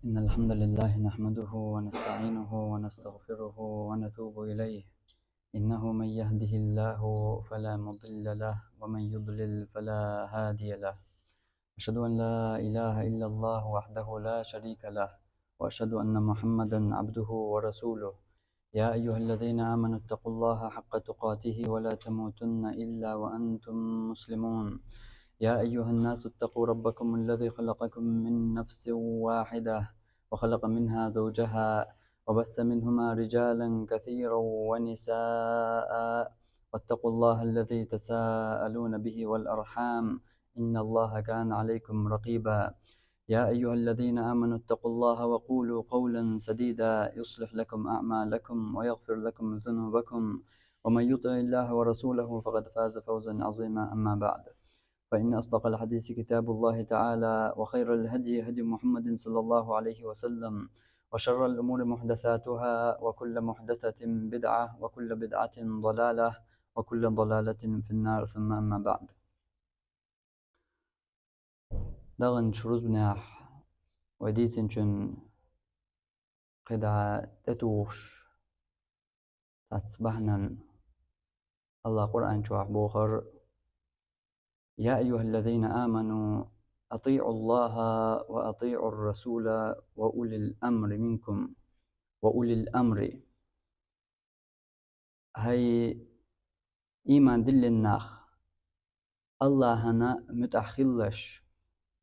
إن الحمد لله نحمده ونستعينه ونستغفره ونتوب إليه. إنه من يهده الله فلا مضل له ومن يضلل فلا هادي له. أشهد أن لا إله إلا الله وحده لا شريك له، وأشهد أن محمدا عبده ورسوله. يا أيها الذين آمنوا اتقوا الله حق تقاته ولا تموتن إلا وأنتم مسلمون. يا أيها الناس اتقوا ربكم الذي خلقكم من نفس واحدة وخلق منها زوجها وبث منهما رجالا كثيرا ونساء، واتقوا الله الذي تساءلون به والأرحام إن الله كان عليكم رقيبا. يا أيها الذين آمنوا اتقوا الله وقولوا قولا سديدا يصلح لكم أعمالكم ويغفر لكم ذنوبكم، ومن يطع الله ورسوله فقد فاز فوزا عظيما. أما بعد، فإن أصدق الحديث كتاب الله تعالى، وخير الهدي هدي محمد صلى الله عليه وسلم، وشر الأمور محدثاتها، وكل محدثة بدعة، وكل بدعة ضلالة، وكل ضلالة في النار. ثم أما بعد. دغن شروز بناح وديتن شن قدعة تتوش تتصبحنا الله قرآن شوح بوخر: يا أيها الذين آمنوا أطيعوا الله وأطيعوا الرسول وأولي الأمر منكم. وأولي الأمر هاي إيمان دل الناخ الله هنا متأخلش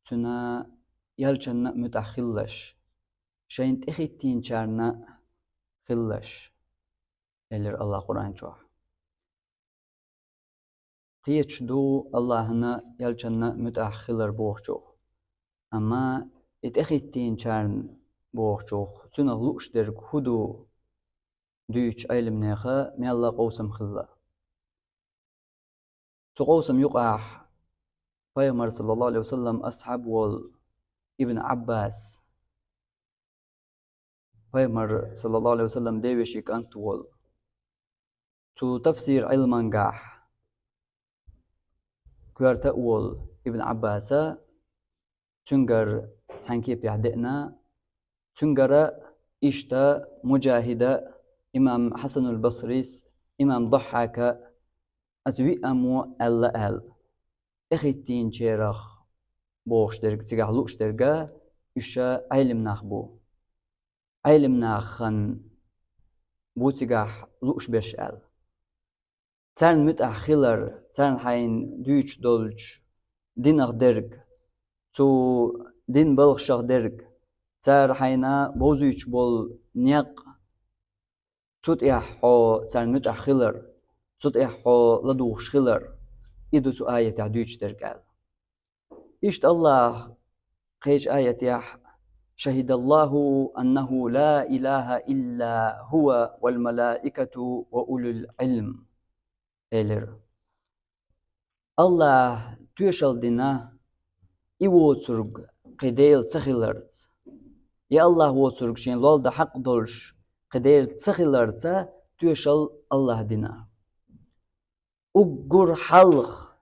تنا يلشنا متأخلش شين تخيتين شارنا خلش إلى الله قرآن شوح قيتش دو الله هنا يلشنا متأخلر بوخشو، أما اتخيتين شارن بوخشو تنا لوش درك هدو ديش علم نيخا من الله قوسم خلا تقوسم يقع فيمر صلى الله عليه وسلم أصحاب ابن عباس فيمر صلى الله عليه وسلم ديوشي كانت تو تفسير علما قاح كوارتا ابن عباس تنقر تحنكيب يعدئنا تنقر إشتا مجاهدة إمام حسن البصري إمام ضحاك أتوي أمو ألا إخيتين شيرخ بوش درق تيقع لوش درقا إشا علم ناخبو علم ناخن بو تيقع لوش بيش تان متأخلر تان حين دوش دولج دينغ درق تو دين بلغشغ درق تار حينا بوزيش بول نيق توت إحو تان متأخلر توت إحو لدوش خلر إدو سو آية تعدوش درقال إشت الله قيش آية يح: شهد الله أنه لا إله إلا هو والملائكة وأولو العلم. إلر الله توشل دينا إيوترغ قديل تخيلرت يا الله وترغ شين لول دا حق دولش قديل تخيلرت توشل الله دينا أقر حلق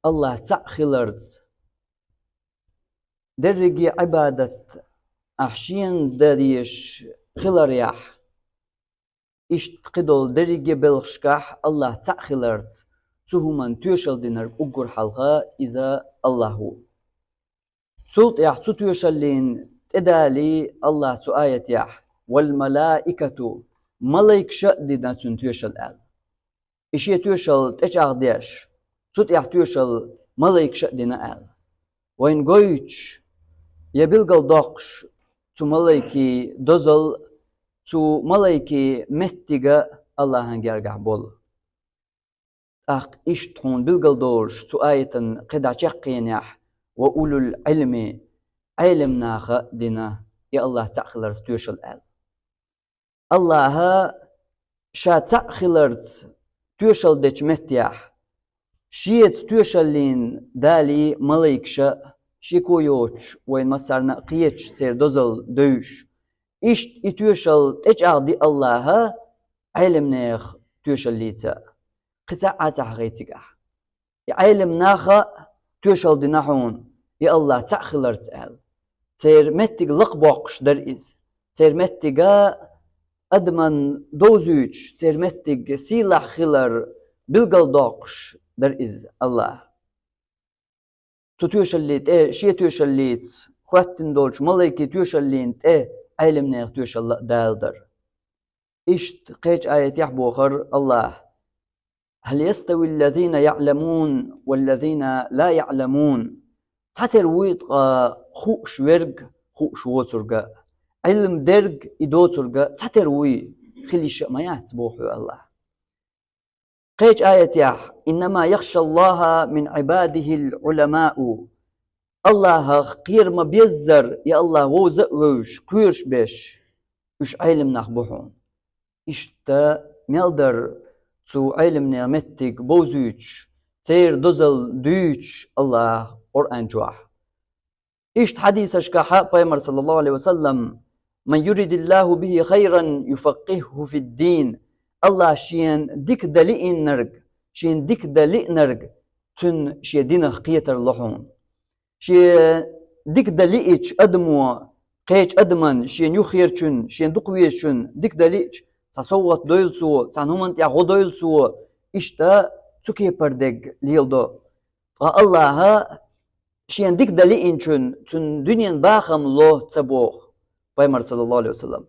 الله تخيلرت درجي عبادة أحشين داريش خلر يح إشت قدول درجي بلغشكح الله تخيلرت تهمن توشل دينر أقر حلقة إذا الله هو سلط يح توشلين تدالي الله تآية يح: والملائكة ملائك شأدنا توشل آل إشي توشل تشعر ديش سلط يح توشل ملائك شأدنا آل وين قويتش يبلغل دوقش تو ملائكي دوزل تو ملائكي مهتيغا الله هنجرجع بول أخ إشتون بلغل دورش تو آية قدع شقين يح وأولو العلم علم ناخ دينا يا الله تأخلر توشل آل الله شا تأخلرت توشل ديش مهتيح شيت توشلين دالي ملايك شا شيكو يوش وين مسارنا قيتش تير دوزل دوش إشت إتوشل تجعدي الله علم ناخ توشل ليتا قطع عتح غيتك علم ناخ توشل دي نحون يا الله تأخلرت آل تيرمتك لقبوقش در إز تيرمتك أدمن دوزوج تيرمتك سيلح خلر بالقلدوقش در إز الله تتوشليت شي توشليت خواتن دولش ملايكي توشلينت علم نيخ توشل دالدر إشت قيج آية يحبوخر الله هل يستوي الذين يعلمون والذين لا يعلمون تاتر ويتقى خوش ورق خوش ووترق علم درق إدوترق تاتر وي خلي شمايات بوحو الله قيج آية يح إنما يخشى الله من عباده العلماء الله قير ما بيزر يا الله ووزقوش قيرش بيش وش علم نخبوحون إشتا ميلدر تو علم نعمتك بوزوش تير دوزل دوش الله قرآن جواح إشت حديث أشكاحا بيمر صلى الله عليه وسلم من يريد الله به خيرا يفقهه في الدين الله شين ديك دلئن نرق شين ديك دلئ نرق تن شي دينخ قيتر لحون شي ديك دلئج أدمو قيج أدمن شين يخيرشن شين دقويشن ديك دلئج تصوت دويلسو تنومنت يا غدويلسو إشتا تكي بردق ليلدو الله شين ديك دلئنشن تن دنيا باخم لو تبوخ بيمر صلى الله عليه وسلم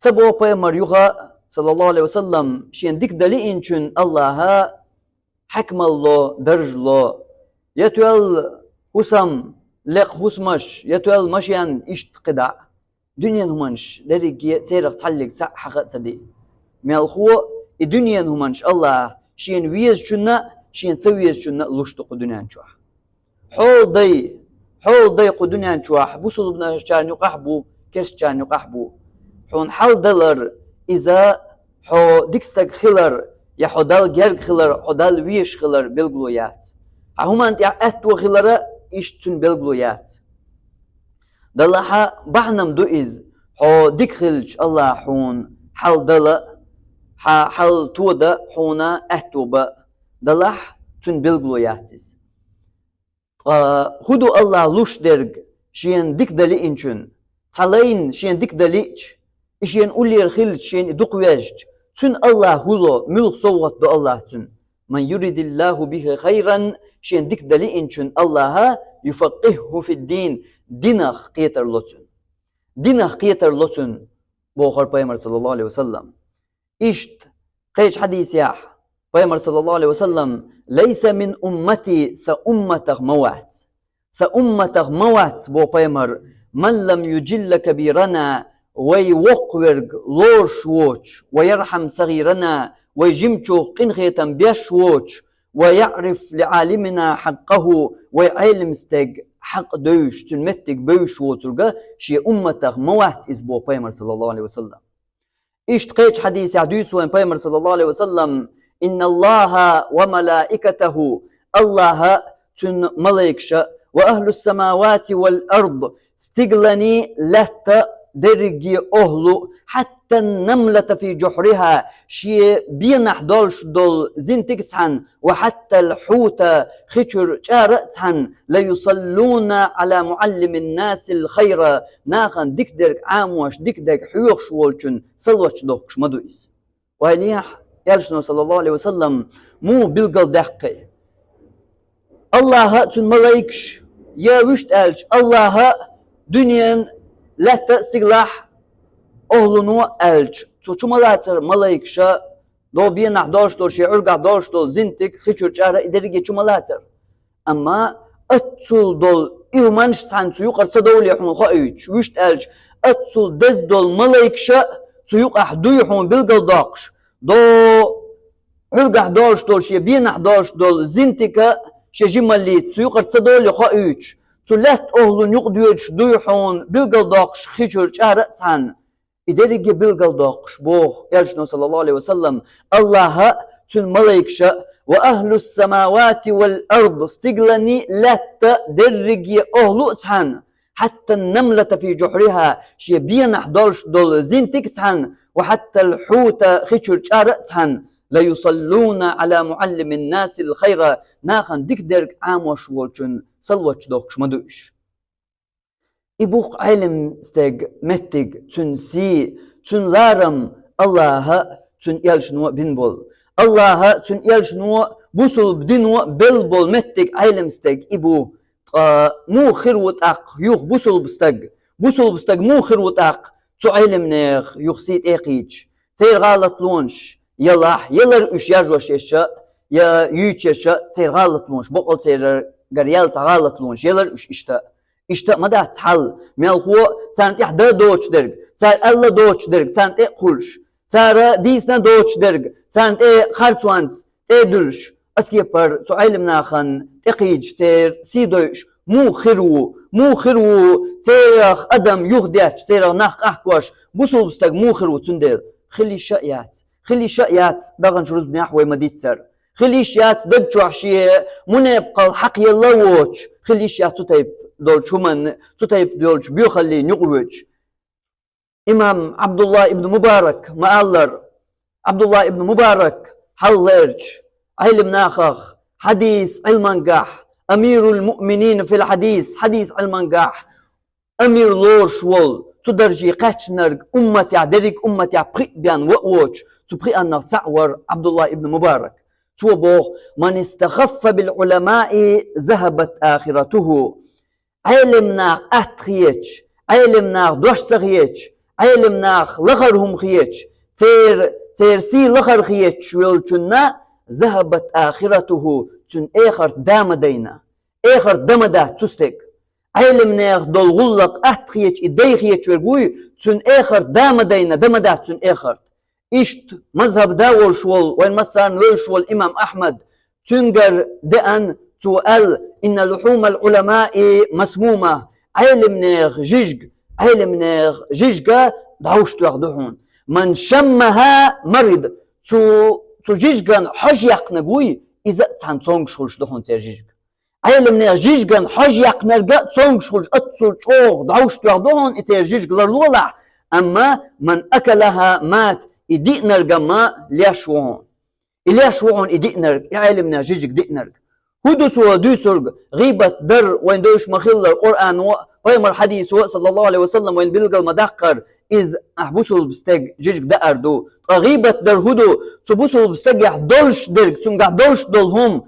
تبوخ بيمر يغا صلى الله عليه وسلم شين ديك دلئنشن الله حكم الله درج الله يتوال حسم لق حسمش يتوال مشيان إشت قدع دنيا همانش درجة سيرق تعلق حقت صدي مالخو الدنيا همانش الله شين ويز شنا شين تسويز شنا لشتق دنيا شوح حول ضي قدنيا شوح بوصل بنا شان يقحبو كرش شان يقحبو حون حل دلر إذا حو ديكستك خلر يا حدال جرق خلر حدال ويش خلر بالغلويات هما أنت أتو خلر إشتن بالغلويات دلها بحنم دو إز حو ديك خلج الله حون حل دل حل تودا حونا أهتوبا دلح تن بالغلوياتس هدو الله لوش درج شين ديك دلي إنشن تلاين شين ديك دليج إشين أولير خلج شين دقويج تن الله هلو ملك صوت دو الله تن من يريد الله به خيرا شين ديك دلي إنشن الله يفقهه في الدين دينخ قيتر لوتن بوخر بيمر صلى الله عليه وسلم إشت قيش حديث ياح بيمر صلى الله عليه وسلم ليس من أمتي سأمتك موات بو بيمر من لم يجل كبيرنا ويوقورق لوش ووش ويرحم صغيرنا ويجمشو قنخيتا بيش ووش ويعرف لعالمنا حقه ويعلم استيق حق دوش تنمتك بوش ووترقا شي أمتك موات إزبو بيمر صلى الله عليه وسلم إشت قيش حديث يحديث وين بيمر صلى الله عليه وسلم إن الله وملائكته الله تن ملائكشا وأهل السماوات والأرض استقلني لت درجي أهلو حتى النملة في جحرها شي بينح دولش دول زنتكسحن وحتى الحوت خشر شارتحن ليصلون على معلم الناس الخير ناخن ديك عاموش ديك حيوخ شوالشن صلوش دوكش مدويس وهليح يالشنو صلى الله عليه وسلم مو بالقل دقي الله تن ملايكش يا وشت ألش الله دنيا لا تستقلاح أهلنو ألش شو ملاتر ملايكشا دو بينح دوشتول شي عرقع دوشتول زنتك خيشور شارة إدريجي شو ملاتر أما أتصل دول إيومانش سان سيوقر صدول يحون خايج وشت ألش أتصل دز دول ملايكشا سيوق أحدو يحون بالقل داقش دو عرقع دوشتول شي بينح دوشتول زنتك شي جمالي سيوقر صدول يخايج تلات أهلن يقديوش دويحون بالقلداقش خيشور شارتان إدريجي بالقلداقش بوخ يالشنو صلى الله عليه وسلم الله تن ملايكشا وأهل السماوات والأرض استقلني لات درجي أهلو تان حتى النملة في جحرها شي بينح دولش دول زنتك تان وحتى الحوت خيشور شارتان لا يصلون على معلم الناس الخير ناخن ديك درك عام وشولشن صلوش دوكش مدوش ibuk ilm steg mettig tün si tün laram Allah'a tün yelşnu bin bol Allah'a tün yelşnu busul bdinu bel bol mettig ilm steg ibu مو خير وتاق يوخ بوصل بستق مو خير وتاق تو علم نيخ يخسيت ايقيج تير غلط لونش يلا اش يجوش يشا يا يوتشا تير غلط لونش بقول تير غريال غلط لونش يلا اش اشتا مدى تحل ميل هو تانت يحدا دوتش درج تار الله دوتش درج تانت اي قلش تار ديسنا دوتش درج تانت اي خرطوانز اي دلش اسكي بر تو علم ناخن اقيج تير سيدوش مو خيرو تيرخ ادم يغداش تيرخ ناخ احكوش بوصل بستق مو خيرو تندل خلي الشقيات دغن شروز بنحوي مديتر خلي الشيات دبجو عشي من يبقى الحق يلا ووش خلي الشيات تطيب دولش من تطيب دولش بيخلي نقوش امام عبد الله ابن مبارك ما قالر عبد الله ابن مبارك حلرج علم ناخخ حديث علمنجح أمير المؤمنين في الحديث حديث علمنجح أمير لورش وول تدرجي قاتشنرج أمتي عدريك أمتي عبقي بيان ووش تبقي أن تعور عبد الله ابن مبارك توبوه من استخف بالعلماء ذهبت آخرته علمنا أتخيش علمنا دوش سخيش علمنا لخرهم خيش تير سي لخر خيش ويلشنا ذهبت آخرته تن آخر دامدا تستك علمنا دول غلق أتخيش إدي خيش ورقوي تن آخر دامدا تن آخر إشت مذهب داول شوال وين مثلا شوال إمام أحمد تنقر دأن تقال إن لحوم العلماء مسمومة علمنا جيجا دعوش تغدحون من شمها مرض تو جيجان حج يقنقوي إذا تان تونغ شولش دخون تير جيجك علمنا جيجان حج يقنرقا تونغ شولش أتصل شوغ دعوش تغدحون إتير جيجك لرلولع أما من أكلها مات إدي نرقا ما ليشوعون إدي نرق علمنا جيجك دي نرق هدو تو دو ترق غيبة در وين دوش مخيل القرآن ويمر حديث صلى الله عليه وسلم وين بلغ المدقر إذ أحبسوا بستج جيجك دأردو غيبة در هدو تبسوا بستج يحضرش درج تنقع دولش دولهم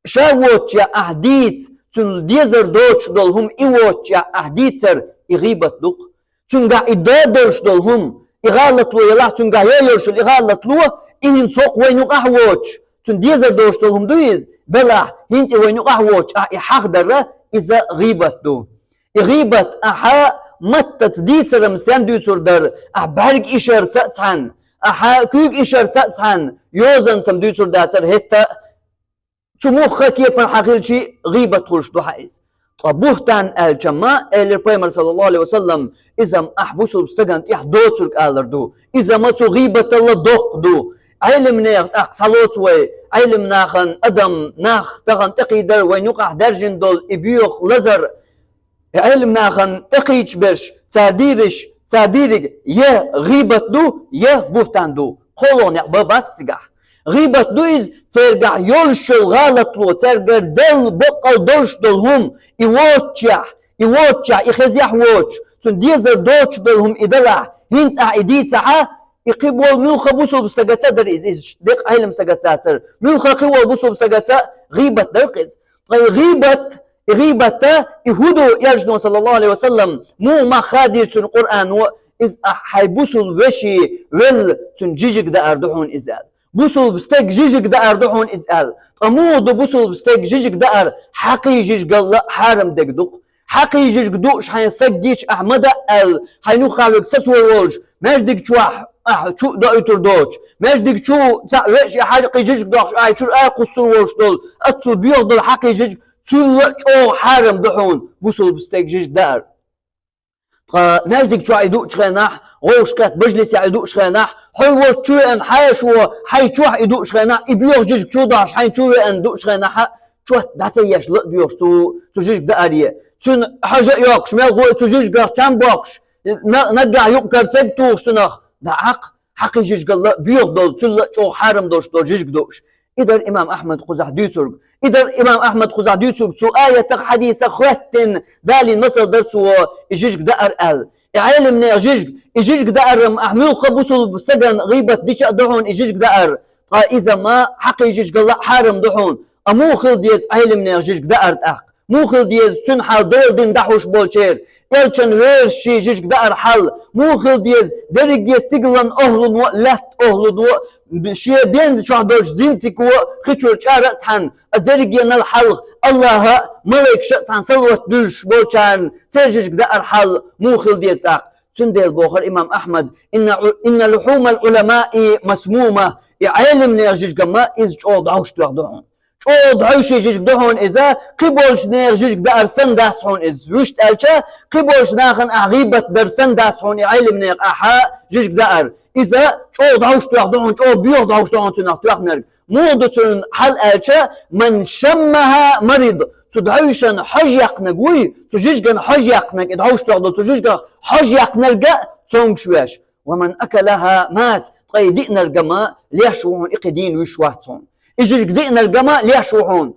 شاوت يا أحديث تن ديزر دوش دولهم إيوت يا أحديثر غيبة دوق تنقع إدادرش دولهم إغالط لو يلا تنقع يلرش إغالط لو إهن سوق وينو قهوتش تن ديزر دوش دولهم دويز بلا هنت وينو قهوتش إحاق در إذا غيبة دو غيبة أحا متت ديتر مستان ديتر در أحبارك إشار تأتحن أحا كوك إشار تأتحن يوزن سم ديتر داتر هتا تموخك يبن حقيلشي غيبة تخلش دو حائز طبوهتان الجماع الربيمر صلى الله عليه وسلم إذا أحبسوا بستغن إحدوترك آلر دو إذا ما تو غيبة الله دوق دو علم ناخ أقصالوت وي علم ناخن أدم ناخ تغن تقيدر وينقع درجن دول إبيوخ لزر علم ناخن اقيج برش تاديرك يا غيبة دو يا بوهتان دو قولون يقبل باسك سيقاح غيبة دو إز ترقع يولشو غالط لو ترقع دل بقل دولش دولهم يوتشع يخزيح ووتش تن ديزر دوتش دولهم إدلع هنت أعيديت ساعة يقبول ملخة بوصل بستقاتا در إز ديق علم استقاتاتر ملخة قوال بوصل بستقاتا غيبة درقز غيبة يهودو يجنو صلى الله عليه وسلم مو ما خادر تن قرآن إز حيبوصل وشي تن جيجك دا أردحون إزال بوصل بستيق جيجك دا أردحون إزال أمود بوصل بستيق جيجك دا حقي جيجك الله حارم دقدق حقي جيجك دوش حين سجيش أحمد حينو خالق سسوى الوج مجدك شو دا يتر دوش مجدك شو تعويش حقي جيجك دوش شو قصر وش دول أتصل بيوضل حقي جيجك تلك أو حارم دحون بوصل بستيق جيجك دار نجدك شو عيدوش خناح غوش كات بجلس يعيدوش خناح حيوت شو أن حي شو عيدوش خناح إبيوش جيجك شو داش حي شو أن دوش خناح شو داتيش لا ديوش تو جيجك داريه تون حاجة يوكش ما غو تو جيجك كم بوكش نرجع يوكر تبتوش سنخ ده حق جيجك الله بيوضل تلك أو حارم دوش دول جيجك دوش إذا الإمام أحمد قزح ديترق إذا إمام أحمد خزعد يوسف سو آية حديثة خواتن دالي نصر درسو إجيجك دقر قال علم من إجيجك دقر أحمل قبوسو بسجن غيبة ديش أدعون إجيجك دقر إذا ما حق إجيجك الله حارم دحون أمو خل ديز علم من إجيجك دقر تأخ مو خل ديز سن حال دول دين دحوش بولشير يلشن ويرش شي إجيجك دقر حل مو خل ديز درق ديز تقلن أهلن وقلت أهلن شيء بين شو عبرش زينتك وخشور شارع عن الدرجة الحلق الله ملك شت عن سلوة دش بوشان ترجع كده الحل مو خل ديستاق سندل بوخر إمام أحمد إن لحوم العلماء مسمومة يعلم نرجع كما إز شو عوش تردون شو عوش يجي كدهون إذا قبولش نرجع كده أرسن داسون إز وشت ألشة قبولش ناخن أغيبة برسن داسون يعلم نر أحا جيج كده إذا شو دعوش تلاقون شو بيو دعوش تلاقون تناقتلاقنر موضة حل ألشة من شمها مريض تدعوشن حج يقنقوي تجيجن حج يقنق دعوش تلاقون تجيجن حج يقنرجا تونج شواش ومن أكلها مات طيب دينا الجماء ليشوهون إقدين ويشوهتون إجيج دينا الجماء ليشوهون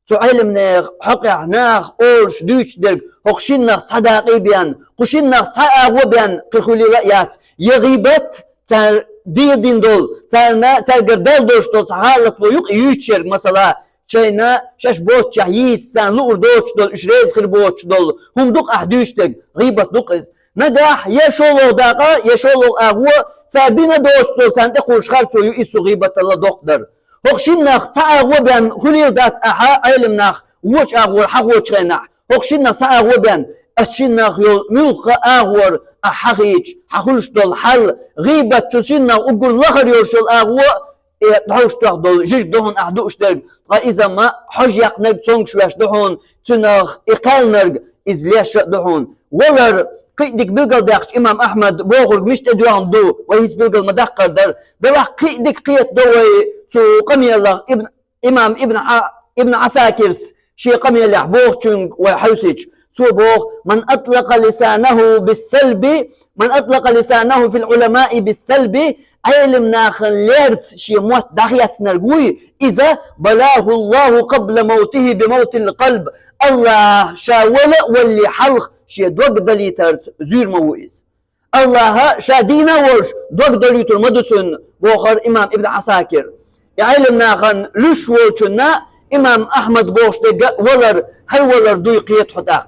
تعلمنا حقع ناخ أولش دوش درج هقشنا تصدقي بيان قشنا تصاغو بيان قخولي رأيات يغيبت تر دين دول ترنا ترجدل دوش دول تعالت ويق يوتشر مثلا شينا شش بوت شهيد سان لور دوش دول إشريز خربوش دول هم دوق أحدوش دج غيبت دوقز نجاح يشولو داقا يشولو أغوى تابينا دوش دول تنتقل شخالتو يؤسو غيبت الله دقدر هقشنا تعاغو بيان خليل دات أحا علمنا وش أغوى حقوش غناح هقشنا تعاغو بيان أشينا خيول ملخ أغور أحقيج حقولش دول حل غيبة تشينا وقول لخر يرشل أغوى دهوش تاخدول جيش دهون أحدوش درج إذا ما حج يقنر تونج شواش دهون تناخ إقال نرج إز ليش دهون ولر قيدك بلقل داقش إمام أحمد بوغر مش تدوان دو وهيس بلقل مدقر در بلا قيدك قيت دوي تو قمي الله إمام ابن عساكرس شي قمي الله بوغ تشنج وحوسيج بوغ من أطلق لسانه في العلماء بالسلب علم ناخن ليرت شي موت داخيات نرجوي إذا بلاه الله قبل موته بموت القلب الله شاول واللي حلق شي دوق دليترت زير مويز الله شادينا وش دوق دليتر مدسن بوخر إمام ابن عساكر علم ناخن لش وشنا إمام أحمد بوش ولر هل ولر دويقيت حتاق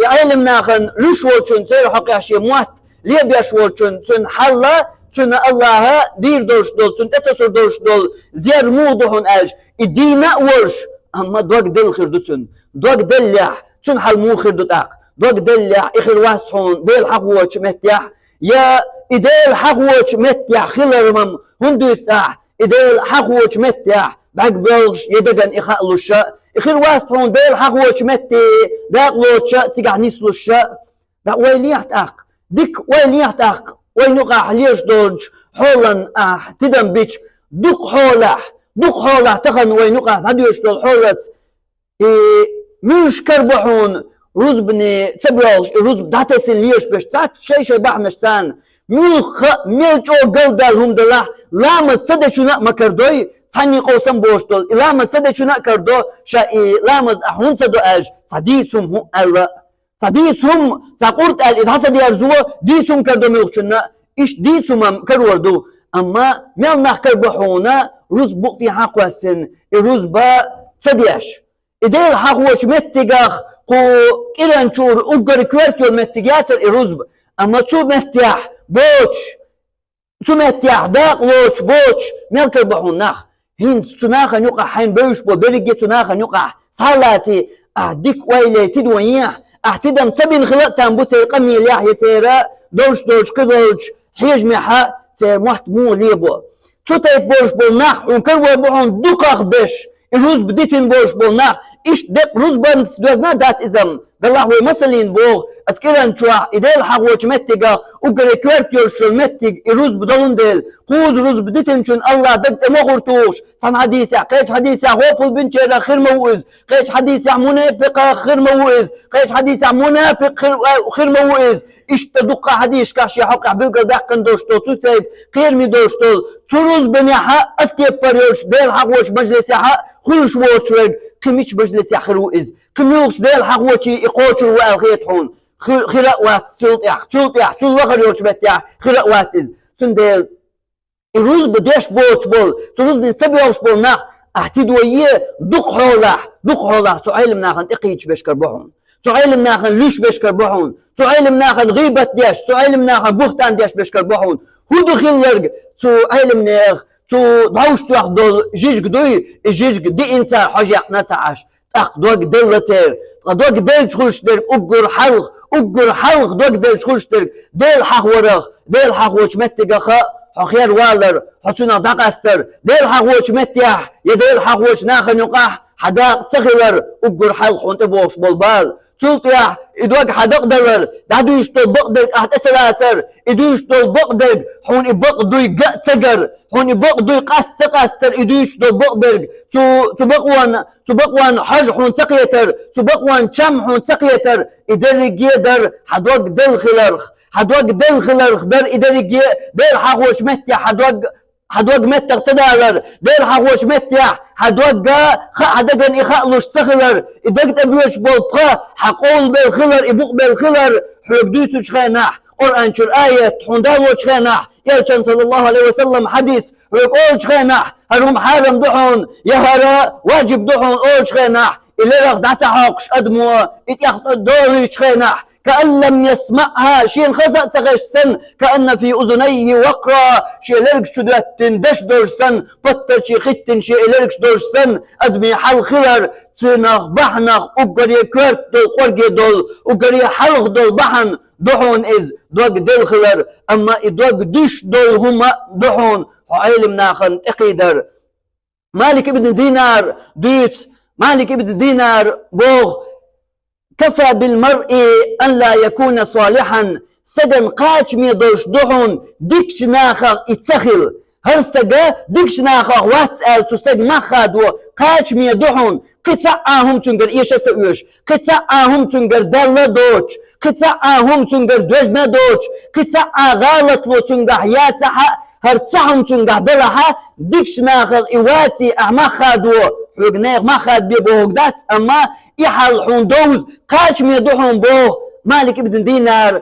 علم ناخن لش وشن سير حقيا شي موت ليه بيش وشن سن حلا سن الله دير دوش دول سن تتصر دوش دول زير موضوحن ألش الدينا ورش أما دوق دل خردسن دوق دلح سن حل مو خردتاق دوق دلح إخر واسحون ديل حقوش متيح يا إديل حقوش متيح خلرمم هندو يتاح إديل حقوش متيح بعد بلش يدقن إخاء الشاء إخر واسحون ديل حقوش متي داق شاء تقع نسلو الشاء دا ويليحت أق ديك ويليحت أق وينقع ليش دولج حولا تدم بيش دق حوله تخن وينقع هديش دول حولت مش كربحون روز بني تبرالش روز داتسن ليش بيش تات شي بحمشتان ميلچو قلدال هم دلح لامس سدشونا مكردوي تاني قوسم بوشتول لامس سدشونا كردو شاي لامس احون سدو اج تديتهم هو الله تديتهم تقورت الإدحاسة دي أرزوه ديتهم كردو ميوخشنا إيش ديتهم كروردو أما ميال نحكر بحونا روز بقتي حقوة السن روز با تديش إديل حقوة متقاخ قو إيران شور أقر كوارتيو متقياتر روز أما تو متيح بوش تو متيح داق لوش بوش ميال كربحوناخ هين تناخا نقع حين بوش بو برقي تناخا نقع صالاتي أهديك ويلي تدوينيح احتدم تبين خلق تنبوتي قمي ليح يتيرا دوش قدوش حيج محا تير محت مو ليبو توتي بوش بولناخ ونكر ويبوحون دوقاخ بش الروز بديتين بوش بولناخ إيش دق روز بانس دوزنا دات إزم بالله ومسلين بوغ أذكرن شوح إديل حقوش متقا وقري كوارتيو شو المتق الروز بدون ديل خوز روز بديتين شون الله دق مغرطوش تن حديثة قيش حديثة غوبل بنشيرا خير موئز قيش حديثة منافقة خير موئز قيش حديثة منافق خير موئز إيش تدق حديث كاش يحق بلقى دقن دوشتو تتيب قير مي دوشتو تروز بنيحا أفتيب بريوش ديل حقوش مجلس حق خلش ووتشرق قميش بجلس يحلو إز قميوش ديل حقوتي يقوشوا والخيطهم خلاء وات تلطيح تلوخر يوشبت يا خلاء وات إز تنديل الروز بديش بوش بول تروز بنسبيوش بول ناخ احتدوية دق حوله تعلم ناخن اقيج بشكر بحون تعلم ناخن ليش بشكر بحون تعلم ناخن غيبة ديش تعلم ناخن بوختان ديش بشكر بحون هو خلرق تعلم ناخ تو داوش تاخدول جيج قدوي جيج دي انت حاجة نتعاش تاخدوك دلتير دوك دل تخش در اقر حلق دوك دل تخش در دل حق ورغ دل حق وش متقخا حخير والر حسنا دقستر دل حق وش متيح يدل حق وش ناخن يقح حداق تخلر اقر حلق وانت بوش بالبال تلطيح إدوك حدق دلر دادو يشتول بقدر أحتسلاتر إدو يشتول بقدر حون إبقدو يقع تقر حون إبقدو يقاس تقاستر إدو يشتول بقدر تبقوان حج حون تقيتر تبقوان شم حون تقيتر إدرق يدر حدوك دل خلرخ در إدرق دل حقوش متي حدوق متى تدالر دير حقوش متى حدوق إخالوش تخلر إدق تبيوش بالبقى حقول بالخلر إبوق بالخلر حق دوتو شخيناح قرآن شر آية حندالو شخيناح يلشان صلى الله عليه وسلم حديث حق أول شخيناح هرهم حارم دحون يهرا واجب دحون أول شخيناح إلي رغ دعسا حقش أدموا إتياخد الدوري شخيناح كأن لم يسمعها شيء خزأ تغش سن كأن في أذنيه وقرا شيء لرقش تدوتن دش دور سن بطر شيء ختن شيء لرقش دور سن أدمي حل خلر تنغ بحنغ أقري كرت دول قرقي دول أقري حلق دول بحن دحون إز دوق دل خلر أما إدوق دش دول هما دحون علم ناخن اقيدر مالك ابن دينار دوت مالك ابن دينار بوغ كفى بالمرء أن لا يكون صالحا استدن قاش ميدوش دحون ديكش ناخر اتسخل هرستقى ديكش ناخر واتسأل تستق ما خادو قاش ميدوحون قطعهم تنقر إيشا سويش قطعهم تنقر دالة دوش قطعهم تنقر دوجنا دوش قطع غالط لو تنقر حياتها هرتعهم تنقر دلها ديكش ناخر إواتي أما خادو حقناغ ما خاد بيبوغ دات أما يحل حندوز قاش ميدوحون بوه مالك ابن دينار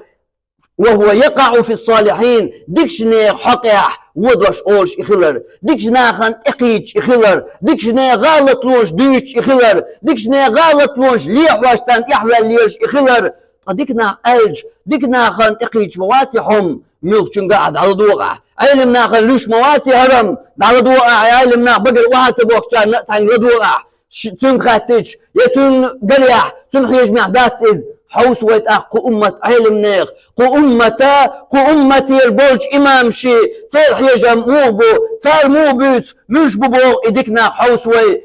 وهو يقع في الصالحين ديكشني حقيح ودوش أولش إخلر ديكشنا خان إقيج إخلر ديكشنا غالط لونش دوش إخلر ديكشنا غالط لونش ليح واشتان إحوال ليش إخلر ديكنا ألج ديكنا خان إقيج مواتحهم ملك قاعد على دوقع علمنا خان لوش مواتي هرم على دوقع علمنا بقر واتب وقتان نتعن لدوقع تون خاتج يتون قريح تون حيج معدات إز حوس ويتأخ قو أمة علم نيخ قو أمتي البوج إمام شي تير حيجا موبو تار موبوت مش ببوغ إدكنا حوس وي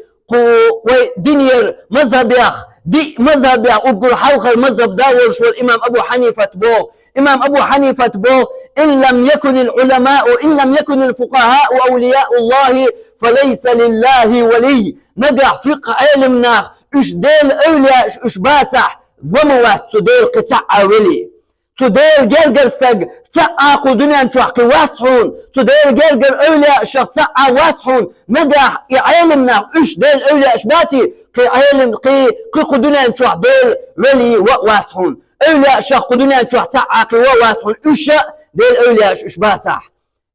دينير مذهب ياخ دي مذهب ياخ أقول حلقة المذهب داول شو الإمام أبو حنيفة بوغ إمام أبو حنيفة بوغ إن لم يكن العلماء إن لم يكن الفقهاء أولياء الله فليس لله ولي نقع فقه علمنا إش ديل أولياء إش باتح ضموات تديل قطع ولي تديل جرجرستق تعاقو دنيا نشوحكي واتحون تديل جرجر أولياء شخ تعا واتحون نقع علمنا إش ديل أولياء إش باتي قي علم قي قدنيا نشوح ديل ولي واتحون أولياء شخ قدنيا نشوح تعاقي واتحون إش ديل أولياء إش باتح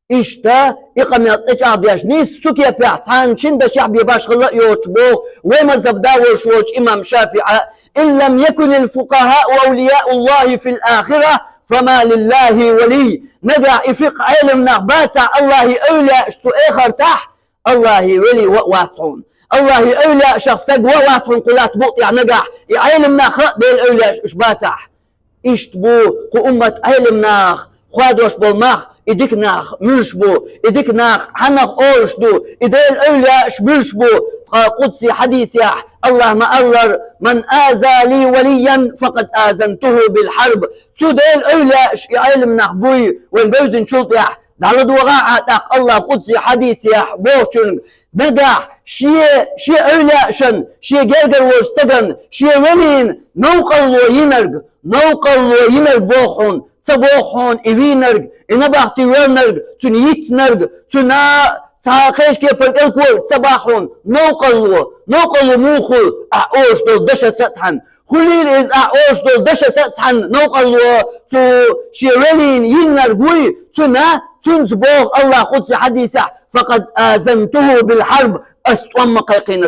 İşte ikamiyat ecabiyaj nis Türkiye piyatan Çin'de şahbi başkılı yoçbu ve mezhebda ve şuç İmam Şafi'a in lem yekunil fukaha ve evliyaullahi fil ahire fema lillahi veli nega ifik ilmna bata Allahi evliya şu ekhirtah Allahi veli ve vatun Allahi evliya şahstag ve vatun kulat bu't ya nega ilmna kha del evliya iş batah İşte bu ku ummet ilmna خادوش بالمخ إديك ناخ ملشبو إديك ناخ حنخ أورشدو إديل أولياء شبلشبو قدسي حديث ياح الله ما أغر من آذى لي وليا فقد آذنته بالحرب سوديل أولياء علم نخبوي والبوزن شلط ياح دعلا دوغاعة الله قدسي حديث ياح بوشن نقع شي أولياء شن شي جرجر ورستقن شي ولين نوقل وينرق بوخون تبوخون إبينرق إنباختي وينرق تنيتنرق تعاقيش كي فرقلكو صباحون نوقلو موخو أعوش دول دشة ستحن خليل إز أعوش دول دشة ستحن نوقلو تو شيرلين ينرقوي تنا تنزبوغ الله قدس حديثة فقد آذنته بالحرب أستوام قيقينة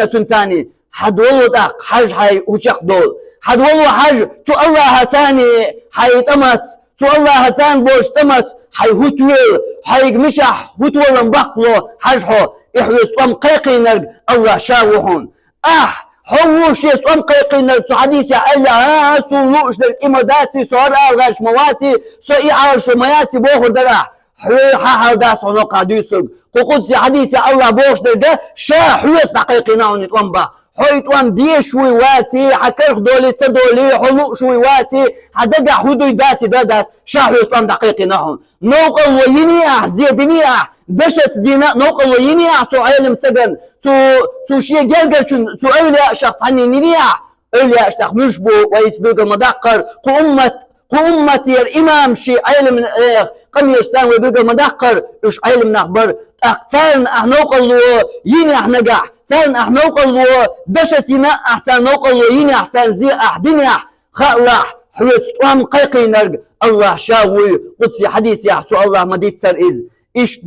تنتاني حدولو داق حاج حي وشق دول حدولو حاج تو الله هتاني حي تمت تو الله هتان بوش تمت حي هتويل حي مشح هتويل مبقلو حاجحو إحيو استوام قيقينة الله شاوهون حوش يستوام قيقينة تو حديثة ألا سولوش للإماداتي سؤال غاش مواتي سؤال عارش مياتي بوخر دراح حاحل داس عنق عديسك قدسي حديثي الله بوش درجة شا حويس دقيقنا ونطوان با حيطوان بيشوي واتي حكرخ دولي تدولي حلو شوي واتي حدقع حدوي داتي داداس شا حويس طوان دقيقنا هون نوقل وينيع زيدنيع بشت دينا نوقل وينيع تو عيلم سجن تو شي جرجر تو أولياء شخص عني نينيع أولياء شخص مشبو ويتبقى مدقر قومة الإمام شي عيلم من قم يستان ويبقى مدقر إيش عيلم نخبر أقتان أحنوقلو يني أحنقع تان أحنوقلو دشتنا أحتان نوقلو يني أحتان زي أحدنا خالح حلوت طوام قيقي نرق الله شاوي قدسي حديث يحسو الله مديت ترئيز إيش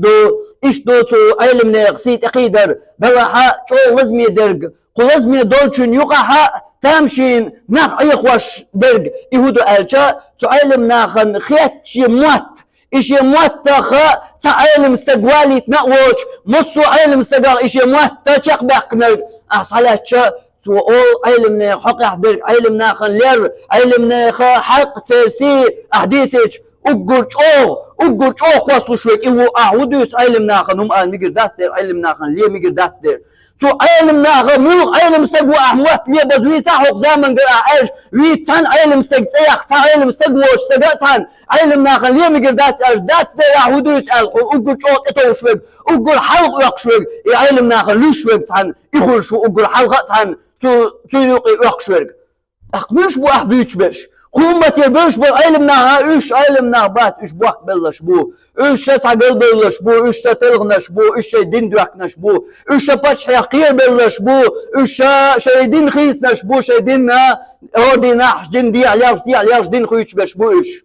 دو تو عيلم نقسيت أقيدر بلاحا شو لازمي درق قو لازمي دولشن يقحا تامشين ناخ عيخوش درق يهودو ألشا تعلم ناخن خيات شي موت إشي موت تاخا تعلم استقوالي تنقوش مصو علم استقال إشي موت تاچق بقنر أصالات شا تو علم حق درق علم ناخن لير علم ناخا حق ترسي أحديثش أقول خواستو شويك إيهو أهودوش علم ناخن هم قال ميقر داس دير علم ناخن ليه ميقر داس دير تو علم ناخ ملوك علم استقوى أحموات ليه بزوي ساحوك زامن قرأ إيش ويتان علم استقتيخ تا علم استقوى استقتان علم ناخ ليه ميقر داس إيش داس دير أهودوش أقول شوك إتو شويك أقول حلق يق شويك علم ناخ ليه شويك تان إخول شو أقول حلقة تان تو يقي يق شويك أقمش بو أحبيش بش قومة يربوش بو علمنا إيش علمنا بات إيش بوك بلش بو إيش تعقل بلش بو إيش تلغنش بو إيش دين دوكنش بو إيش باتش حقير بلش بو إيش شيدين خيسنش بو شيدين أودي نحش دين دي علياش دين خويش بش بو إيش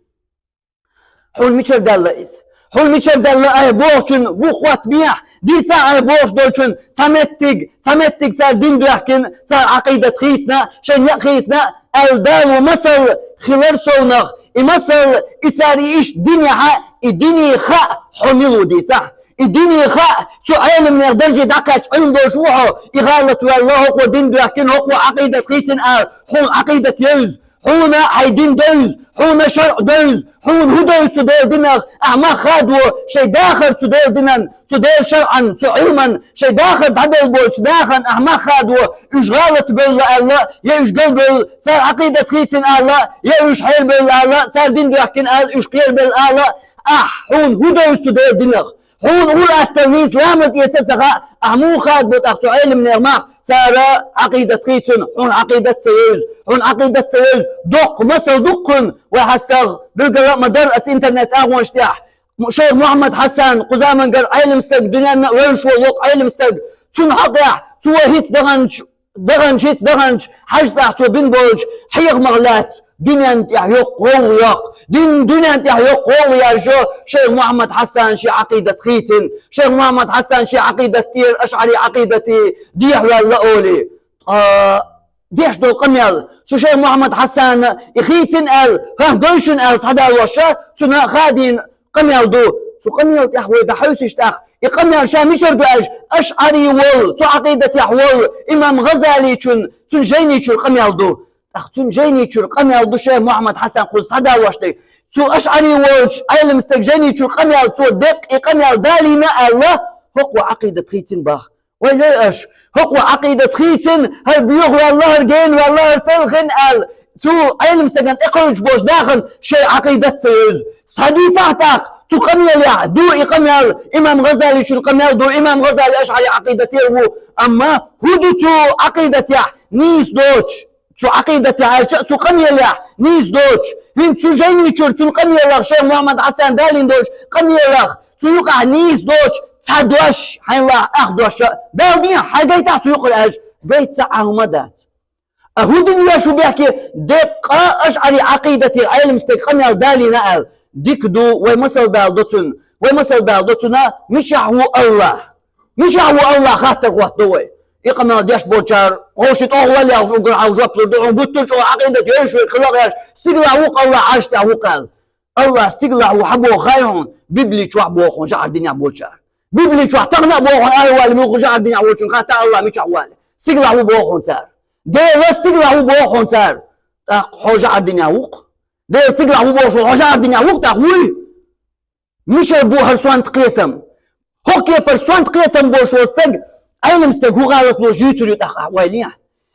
حول ميشر دالإيز حول ميشر دالة أي بوشن بو خوات ميح دي تا أي بوش دولشن تمتك تا دين دوكن تا عقيدة خيسنا شن يخيسنا الدال ومثل خلال صونغ مثل إتاري إيش الدنيا خاء حملو دي صح الدنيا خاء شو علم من درجة دقات عنده شوحه إغالة والله هو دين لكن هو عقيدة خيتن حون عقيدة يوز حون عيدين دوز حون شرع دوز حون هدوز تدير دينك أعما خادو شي داخل تدير دينن تدير شرعا علما شي داخل تعدل بوش داخل أعما خادو إيش غالط بالله الله يا إيش قلب صار عقيدة خيتن الله يا إيش حيل بالله صار دين بيحكين إيش قيل بالله حون هدوز تدير دينك حون هو التلميذ لامز يتسغى أعمو خاد بوتاقتو علم من إغماق صار عقيدة خيتن حون عقيدة سيوز دق مصر دقن وحستغ بلقى مدرسة انترنت اغوان اشتاح شيخ محمد حسن قزامن قال علم استق دنيا وين شو لوق علم استق تون حقيح تو هيت دغنج حجزح تو بن بولج حيغ مغلات دنيا انت يحيق غويق دنيا انت يحيق غويق جو شيخ محمد حسن شي عقيدة خيتن شيخ محمد حسن شي عقيدة تير اشعري عقيدتي ديح ولا اولي ديش دو قميل شو شيخ محمد حسن يخيتن دوشن صدا الوشا سنا خادين قميل دو سو قميل يحوي دحوس يشتاخ يقميل شامشر دواج اشعري وول سو عقيدة يحول امام غزالي تون جيني تون قميل دو تون جيني تون قميل دو شيخ محمد حسن خو صدا الوشتي سو اشعري وول علم استجيني تون قميل سو دق قميل دالينا الله هو عقيدة خيتن باخ ولا ايش هو عقيدة خيتن هل بيوغ والله الجين والله الفلخن قال تو علم سجن اقرج بوش داخل شيء عقيدة سيوز صدي تحتك تو قميل يا دو قميل امام غزالي شو القميل دو امام غزالي اشعري عقيدتي هو اما هدو تو عقيدة يا نيس دوش تو عقيدة يا تو قميل يا نيس دوش هن تو جيني تو قميل يا شيخ محمد حسن دالين دوش قميل يا تيوقع نيس دوش تدوش حين الله أخدوش داودين حاجة تيوقع قيت عهمدات أهودن شو بيحكي دق أشعري عقيدة العلم استقام يالدالي نقل ديك دو ومثل دالدوتن ومثل دالدوتنا مش هو الله مش هو الله خاطر وحدوي يقام ديش بوشار هوشت أول يا وقر عاوز ربط قلت شو عقيدة يشو خلاص استقلع وق الله عشت وقال الله استقلع وحبو خيرون بيبلي شو حبو خون شعر الدنيا بوشار بيبلي شو تغنى بوخون أول من شعر الدنيا بوشون خاطر الله مش أول استقلع وبوخون صار ده استقلع وبوخون صار حوجع الدنيا وق ده استقلع وبوخون حوجع الدنيا وق تقوي مش بو هرسوان تقيتم هوكي برسوان تقيتم بوش وستق علم استق هو غلط لو جيتو يتاخ ويليا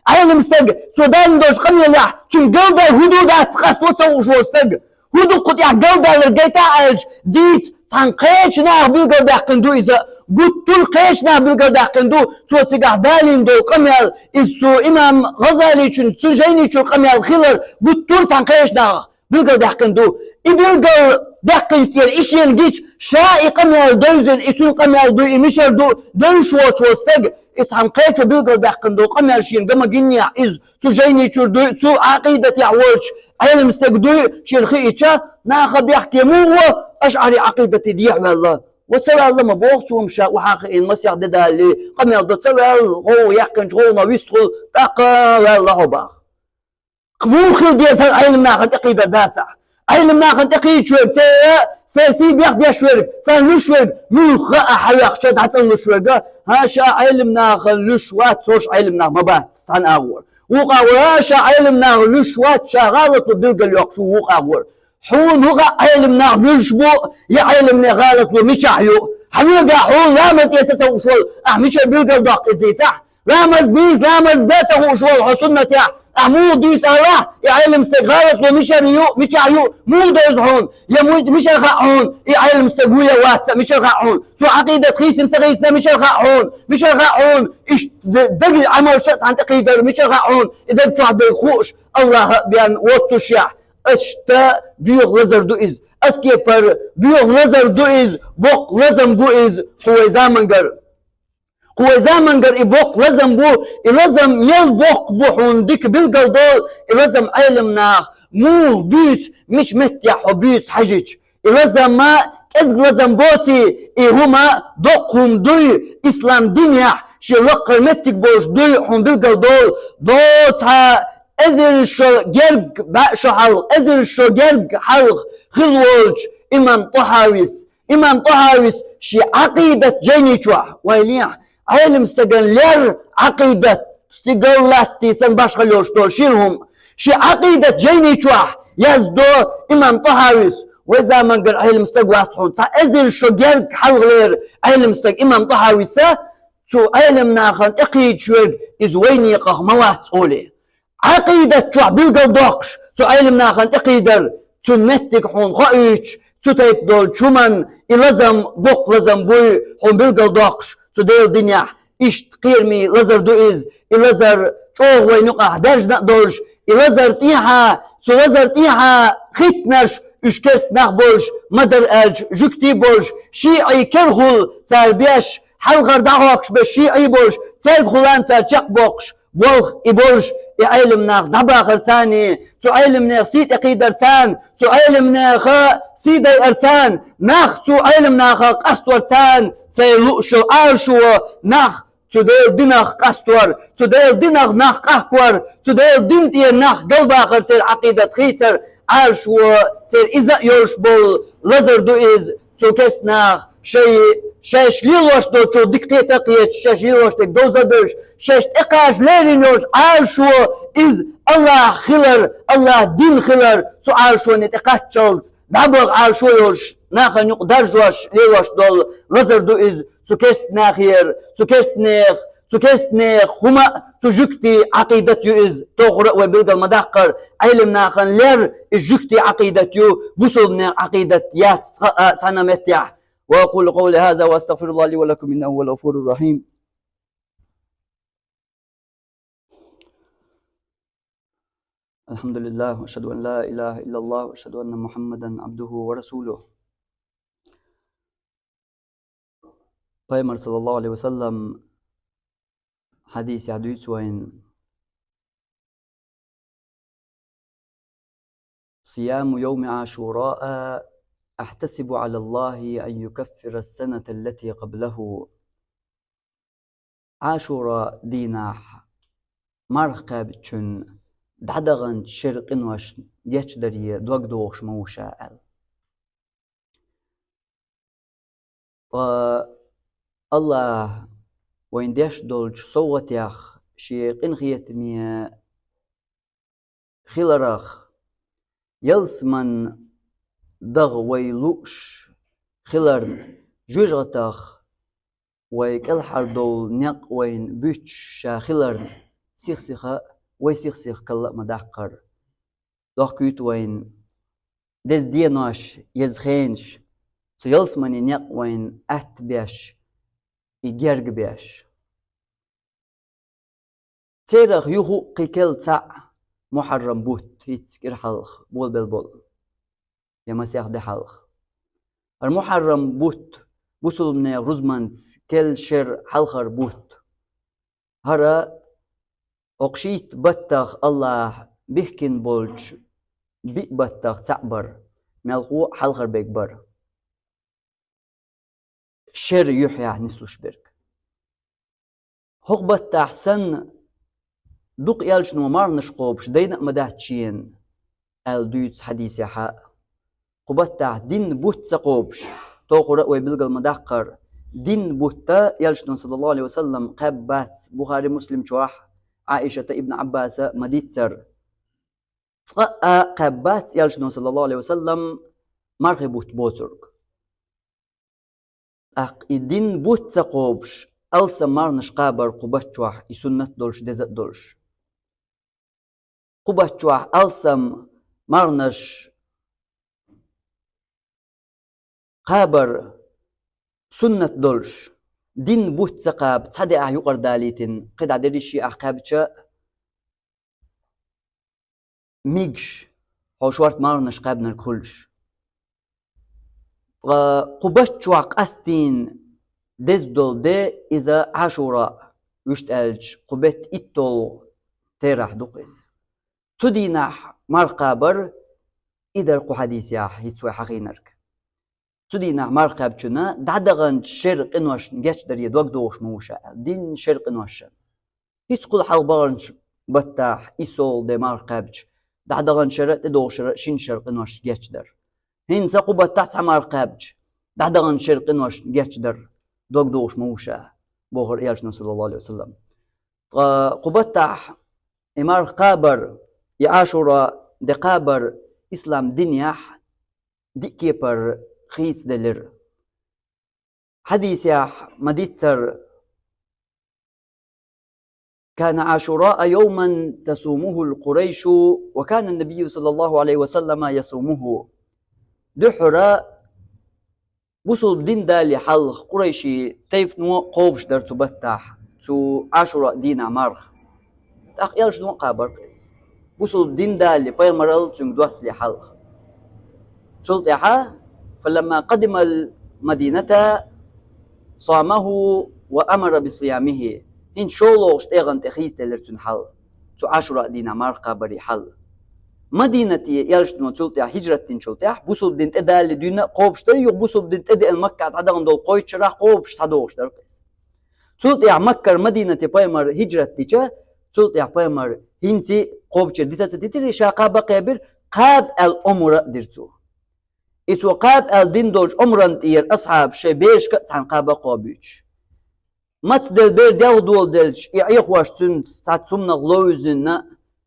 علم استق سودان دوش قمي لا تنقل ده حدودات قصدو تسو شو استق هدو قطع قل ده لقيتا عالج ديت تنقيش ناه بالقل ده قندو إذا قلت القيش ناه بالقل ده قندو تو تقع دالين دو قميال إسو إمام غزالي چون سجيني چون قميال خلر قلت تنقيش ناه بالقل ده قندو إبالقل دقن كتير إشين جيش شاء قميال دوزن إتون قميال دو إمشر دو شوات وستق إتهم قيتو بيلقل دقن دو قميال شين قم جنيا إز سجيني چور دو سو عقيدة يعوش علم استقدو شين خيشة ناخد يحكي مو أشعري عقيدة ديح والله وتسوى الله ما بوغتهم شاء وحاقين مسيح دالي قميال دو تسوى هو يحكن شغلنا ويستخل تقا والله باخ مو خل ديسان علم ناخد عقيدة داتا علم ناخد تقيد شوي فاسي بياخد شوي تان شوي مو خا حياق شد حتى شوي هاشا علم ناخد لشوات صوش علم ناخد مبات تان اول وقا واشا علم ناخد لشوات شغالة بالقى اليوق شو وقا اول حون وقا علم ناخد لشبو يا علم ناخد ومش حيو حيوقا حون لامس يتسو شوي مش بالقى الدق ازدي صح لامس ديس لامس داتا هو شوي حسنة مو ديس الله يا علم استغالط ومش ريو مش عيو مو دوزهون يا مش الخاعون يا علم استقوية واسع مش الخاعون سو عقيدة خيس انت خيسنا مش الخاعون مش الخاعون ايش دقي عمل شط عن تقيدر مش الخاعون اذا بتوعد الخوش الله بيان وطو شيح اشتا بيوغ لزر دو از اسكي بر بيوغ لزر دو از بوق لزم بو از هو زامنجر هو زمن قر إبوق لازم بو لازم يلبوق بوحون ديك بالقلدول لازم علم ناخ مو بيت مش متيح وبيت حجج لازم ما إذ لازم بوتي هما دوقهم دوي إسلام دنيا شي لقر متك بوش دوي حون بالقلدول دوتها إذن شو جرق بأشو حلق إذن شو جرق حلق خلوج إمام طحاويس شي عقيدة جيني شوح ويليح علم استقل لير عقيدة استقل لاتي سن باش خلوش دول شيلهم شي عقيدة جيني شوح يزدو إمام طحاويس وإذا ما قال علم استقل واتحون تا إذن شو جرق حلق لير علم استقل إمام طحاويسة تو علم ناخن اقيد شوك إزويني يقه موات أولي عقيدة شوح بيلقل دوقش تو علم ناخن اقيدر تو نتك حون خائش تو تيب دول شومن إلازم بوق لازم بوي حون بيلقل دوقش تدير الدنيا إيش تقيرمي لازر دوئز لازر شوه وينقع داج نقدرش لازر تيها ختنش إشكس نخبرش مدر ألج جكتي برش شيعي كرغل تربيش حلغر دعوكش بشيعي برش ترغلان ترچق بوكش بولخ إبرش علم ناخ دباخر تاني تو علم ناخ سيد اقيدر تان تو علم ناخ سيد ارتان ناخ تو علم ناخ قصدر تان شو آرشو ناخ تدير دينخ قستور تدير دينخ ناخ قهكور تدير دينتي ناخ قلب آخر تير عقيدة خيتر آرشو تير إذا يوش بول لزر دو إز تو كست ناخ شش ليلوش دو تو ديكتيتا قيت شش ليلوش دك دوزا دوش شش اقاش ليرينوش آرشو إز الله خلر الله دين خلر تو آرشو نتقاش چلت دابغ آرشو يوش ناخ نقدر جوش ليوش دول لزر دو إز سكست ناخير سكست ناخ هما تجكتي عقيدة إز تغرق وبلغ المدقر علم ناخن لير جكتي عقيدة بصلنا عقيدة يات سنمتع وأقول قولي هذا وأستغفر الله لي ولكم إنه هو الغفور الرحيم. الحمد لله وأشهد أن لا إله إلا الله وأشهد أن محمدا عبده ورسوله. Peygamber sallallahu aleyhi ve sellem hadisi hadis وين صيام يوم عاشوراء أحتسب على الله أن يكفر السنة التي قبله. عاشوراء ديناح مرقب تشن دعدغن شرقن وش يشدري دوغ دوغش موشاء الله وين ديش دولج صوت ياخ شيقن خيتمي خلرخ يلسمن دغ ويلوش خلر جوجغتخ ويكالحر دول نق وين بيتش خلر سيخسيخة ويسيخسيخ كلا مدحقر دوخ وين دز ديناش يزخينش سيلسمن نق وين أتبيش يجرق بيش تيرخ يوهو قيكل تاع محرم بوت هيتسكر حلخ بول بالبول يا مسيح دي حلخ المحرم بوت بوصل من روزمانس كل شر حلخر بوت هرا أقشيت بطخ الله بيحكين بولج بي بطخ تعبر ملخو حلخر بيكبر شر يحيى نسلو شبرك هوق بطخ سن دوق يالش نومار نشقوبش دينا مدهتشين الدويتس حديثي حق قبطة دين بوت سقوبش توقر ويبلغ المدحقر دين بوتا يالشنون صلى الله عليه وسلم قبات بخاري مسلم شواح عائشة ابن عباس مديتسر قبات يالشنون صلى الله عليه وسلم مرخي بوت بوترك دين بوت سقوبش ألسا مارنش قابر قبات شواح يسنت دولش دزت دولش قبات شواح ألسا مارنش قابر سنة دولش دين بوت سقاب تصدق يقر داليتن قد عدريشي أحقابتش ميجش هو شوارت مارنش قابنا الكلش قبشت شواق أستين دز دول دي إذا عاشوراء يشتالج قبت إتول تيرح دوقس تدينح مار قابر إذا القو حديث ياح يتسوي حقينرك تدينا مرقب چنا دعدغن شرق انوش نجاش دريه دوغ دوغش موشا دين شرق انوش هيت قول حلبارنش بطاح إيسول دي مرقبش دعدغن شرق دوغ شرق شين شرق انوش جاش در هين ساقو بطاح مرقبش دعدغن شرق انوش جاش در دوغ دوغش موشا بوغر إيالشنا صلى الله عليه وسلم قبطاح إمار قابر يعاشر دي قابر إسلام دنياح دي كيبر خيس دلر حديث يا مديتسر كان عاشوراء يوما تصومه القريش وكان النبي صلى الله عليه وسلم يصومه دحرا وصل دين دالي حلق قريشي تيف نو قوبش در تبتح تو عاشوراء دين عمارخ تاق يالش نو قابر قيس وصل دين دالي بيرمرل تنگ دوس لي حلق سلطحا فلما قدم المدينة صامه وأمر بصيامه إن شولوش تيغن تخيس تلرتن حل تو عاشوراء دينا مارقا بري حل مدينة يالشتنو تلتح هجرة شلتح بوصل دين تدال دينا قوبش در يق بوصل دين تدال المكة عدغن دول قويتش راح قوبش تدوش در قيس تلتح مكة مدينة بايمر هجرة تيجا تلتح بايمر هنتي قوبش ديتا ستيتري شاقا بقابر قاب الأمر درتو إتوقاب الدين دولج عمران تير أصحاب شبيش كتسان قابا قابيش مات دل بير ديال دول دلج يعيق واش تنت تاتسومنا غلوزنا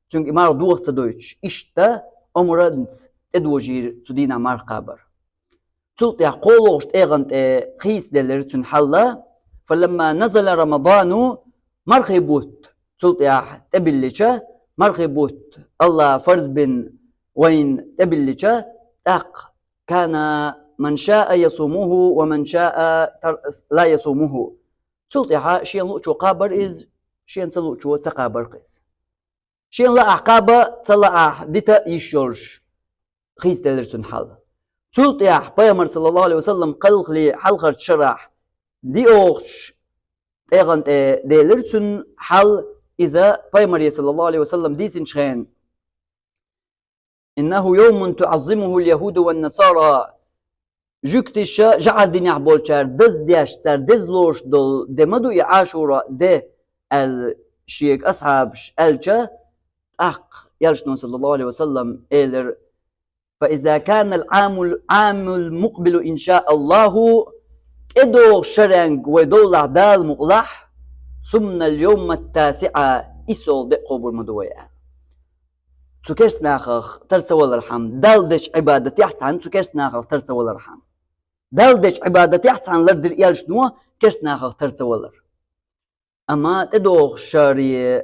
تنك إمار دوغ تدويش إشتا عمران تدوجير تدينا مار قابر تلتح قولوش تيغنت خيس دلر تنحلا فلما نزل رمضان مرخبوت تلتح تبلجة مرخبوت الله فرز بن وين تبلجة تاق كان من شاء يصومه ومن شاء لا يصومه تلتحا شين لوچو قابر إز شين تلوچو تقابر قيس شين لا أحقابة تلا ديتا يشورش خيس تلرسون حال تلتح بيامر صلى الله عليه وسلم قلق لي حلقر شرح دي أوش إيغان دي لرتن حل إذا بايمري صلى الله عليه وسلم دي سنشخين إنه يوم تعظمه اليهود والنصارى جكتشا جعل دي نعبولشار دز دياشتر دز لوش دول دي مدو عاشورا دي الشيك أصحاب ألشا يلشنو صلى الله عليه وسلم إيلر فإذا كان العام المقبل إن شاء الله إدو شرنج ودول عدال مقلح ثم اليوم التاسعة إسول دي قبر مدوية تكرس ناخخ ترسى والرحم دالدش عبادة يحتعن تكرس ناخخ ترسى والرحم دالدش عبادة يحتعن لردر يلشنو كرس ناخخ ترسى والر أما تدو شاري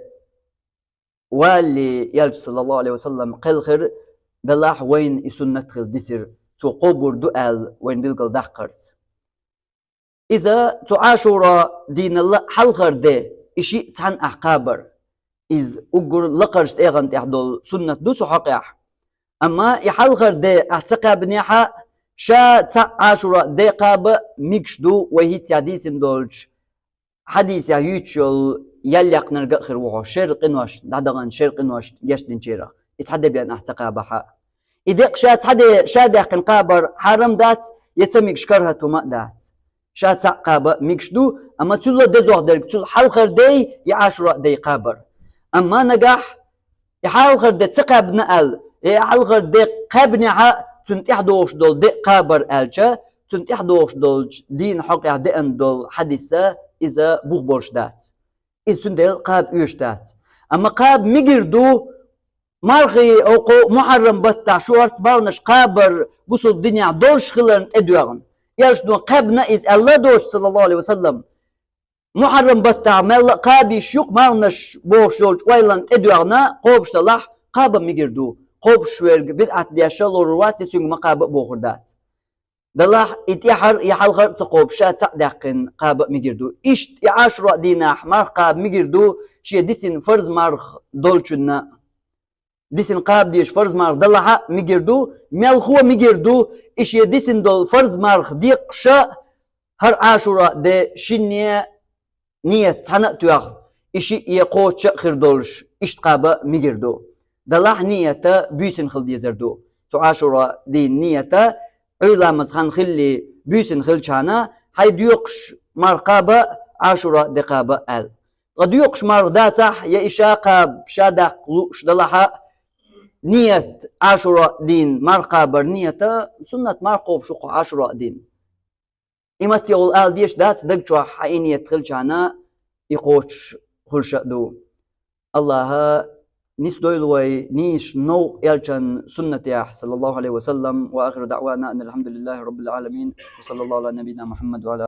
والي يلش صلى الله عليه وسلم قلخر دلاح وين يسون ندخل دسر تو قبر دؤال وين بيلقل دحقرت إذا تعاشر دين الله حلخر ده إشي تحن أحقابر إذ أقر لقرشت إيغان تحدول سنة دوسو حقيح أما يحلخر ده أحتقى بنيحة شا تعاشر ده قاب ميكشدو وهي تعديسن دولش حديث يوتشول يليق نرقى خير وحو شرق نوش دعدغان شرق نوش يشدن شيرا يتحدى بيان أحتقى بحا إذا شا تحدى شادح كن قابر حرم دات يسميك شكرها توما دات شا تعقابة ميكشدو أما تلا دزوغ درك تلا حلخر دي يعاشر دي قابر أما نجاح يحلخر دي تقاب نقل يحلخر دي قابنها تنتحدوش دول دي قابر ألشا تنتحدوش دول دين حقيا دي أن دول حديثة إذا بوغبورش دات إذا سندل قاب يوش دات أما قاب ميجردو مارخي أو محرم بطع شورت بارنش قابر بوصل الدنيا دولش خلن إدوغن يلشنو قابنا إذ الله دوش صلى الله عليه وسلم محرم بطع مال قابي شيوق مارنش بوش دولش ويلن إدوغنا قوبش تلاح قابا ميجردو قوبش ويرق بدعت دياشل ورواتي سيوغ مقابا بوخر دات دلاح اتيحر يحلخر تقوب شا تعدقن قاب ميجردو إشت يعاشر ديناح مار قاب ميجردو شي ديسن فرز مارخ دولشنا ديسن قاب ديش فرز مارخ دلاحا ميجردو ميالخوا ميجردو إش يديسن دول فرز مارخ ديق شا هر عاشورا دي شنية نية تانا تياخ إشي يقوت شاخر دولش إشت قابا ميجردو دلاح نية بيسن خل ديزردو تو عاشورا دي نية علا مزخان خلي بيسن خلشانا هاي ديوقش مرقابة عاشورا دقابة ال ديوقش مرقداتح يا إشاقة شادق لوش دلحا نية عاشورا دين مرقابة نية سنة مرقوب شوق عاشورا دين إمت يقول آل ديش دات دقشوا حينية خلشانا يقوش خلشا دو الله نيس دويلوي نيش نو يلشن سنة ياح صلى الله عليه وسلم وآخر دعوانا أن الحمد لله رب العالمين وصلى الله على نبينا محمد وعلى